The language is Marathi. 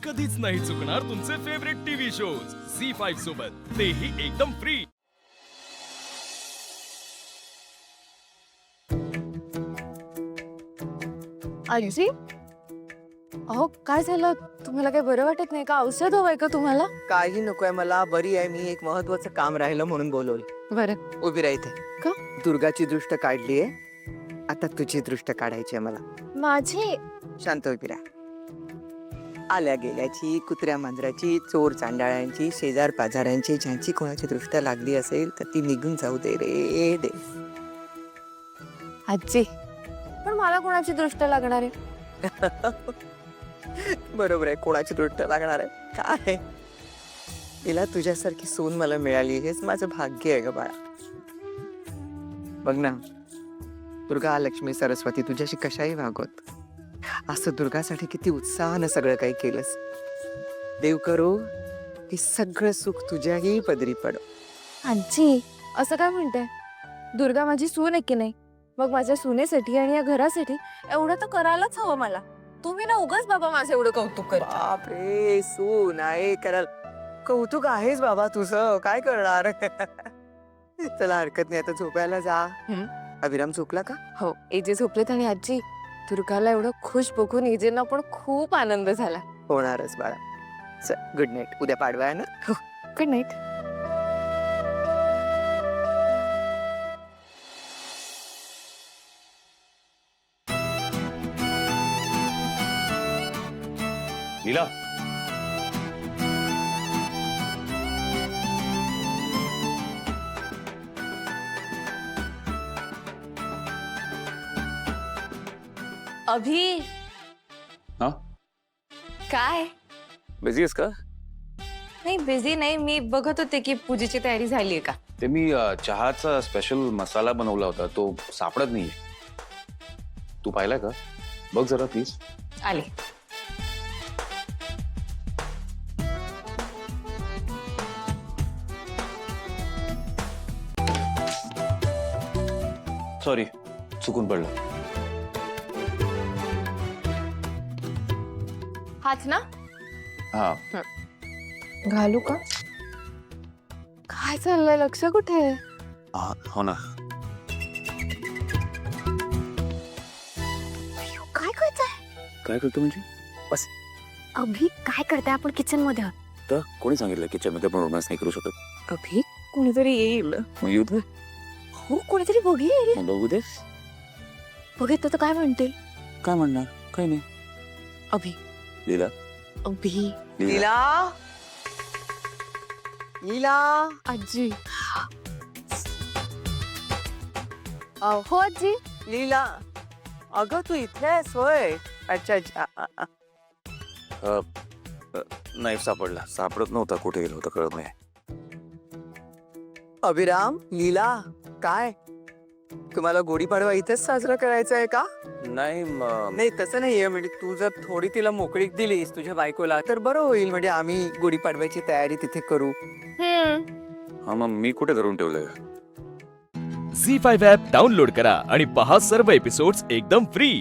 कधीच नाही चुकणार तुमचे फेवरेट टीव्ही शोज झी5 सोबत, तेही एकदम फ्री. आजी, अहो काय झालं? तुम्हाला काही बरं वाटत नाही का? औषध हवंय का तुम्हाला? काही नकोय मला, बरी आहे मी. एक महत्वाचं काम राहिलं म्हणून बोलवलं. बरं. उभी राहा इथे. का? दुर्गाची दृष्ट काढलीये, आता तुझी दृष्ट काढायची आहे मला. माझी? शांत उभी राहा. आल्या गेल्याची, कुत्र्या मांजराची, चोर चांडाळ्यांची, शेजार पाजारांची, ज्यांची कोणाची दृष्ट लागली असेल तर ती निघून जाऊ दे रे दे. आजी, पण मला कोणाची दृष्ट लागणार आहे? बरोबर आहे, कोणाची दृष्ट लागणार आहे काय? तिला तुझ्यासारखी सून मला मिळाली, हेच माझं भाग्य आहे ग बाळा. बघ ना, दुर्गा लक्ष्मी सरस्वती तुझ्याशी कशाही वागवत. असं दुर्गासाठी किती उत्साहानं सगळं काही केलंस. देव करो हे सगळं सुख तुझ्याही पदरी पडो. आजी, असं काय म्हणताय? दुर्गा माझी सून आहे की नाही? मग माझ्या सुनेसाठी आणि या घरासाठी एवढं तर करायलाच हवं मला. तुम्ही ना उगाच बाबा माझं एवढं कौतुक कर. बापरे, सून आहे कराल. कौतुक आहेच बाबा तुझं, काय करणार. चला हरकत नाही, आता झोपायला जा. अभिराम झोपला का? हो, एजे झोपलेत. आणि आजी, दुर्गाला एवढं खुश बघून एजेंना पण खूप आनंद झाला. होणारच बाळा. चल गुड नाईट, उद्या पाडवा आहे ना. हो, गुड नाईट. लीला, अभि, हा काय? बिझी आहेस का? नाही, बिझी नाही. मी बघत होते की पूजेची तयारी झालीये का. ते मी चहाचा स्पेशल मसाला बनवला होता, तो सापडत नाहीये. तू पाहिलाय का? बघ जरा प्लीज. आले. सॉरी, चुकून पडलं. हाच ना? हा, घालू का? काय चाललंय? लक्ष कुठे आहे? हो ना. काय करताय? काय करतो म्हणजे? अभि, काय करताय? आपण किचन मध्ये आहोत. तर कोणी सांगितलं किचन मध्ये पण रोमॅन्स नाही करू शकत? अभि, कोणीतरी येईल. मग येऊ दे. हो, कोणीतरी बघेल. मग बघू दे. बघितलं तर काय म्हणतील? काय म्हणणार? काही नाही. अभि, लीला, अभि. लीला, लीला. आजी. हो आजी. लीला, अगं तू इथे आहेस होय? अच्छा अच्छा. नाही सापडला. सापडत नव्हता, कुठे गेला होता कळत नाही. अभिराम, लीला, काय तुम्हाला गुढीपाडवा इथेच साजरा करायचा आहे का? नाही नाही तसं नाहीये, म्हणजे तू जर थोडी तिला मोकळीक दिलीस तुझ्या बायकोला तर बरं होईल. म्हणजे आम्ही गुढीपाडव्याची तयारी तिथे करू. हा, मग मी कुठे करून ठेवलंय? झी5 ॲप डाउनलोड करा आणि पहा सर्व एपिसोड्स एकदम फ्री.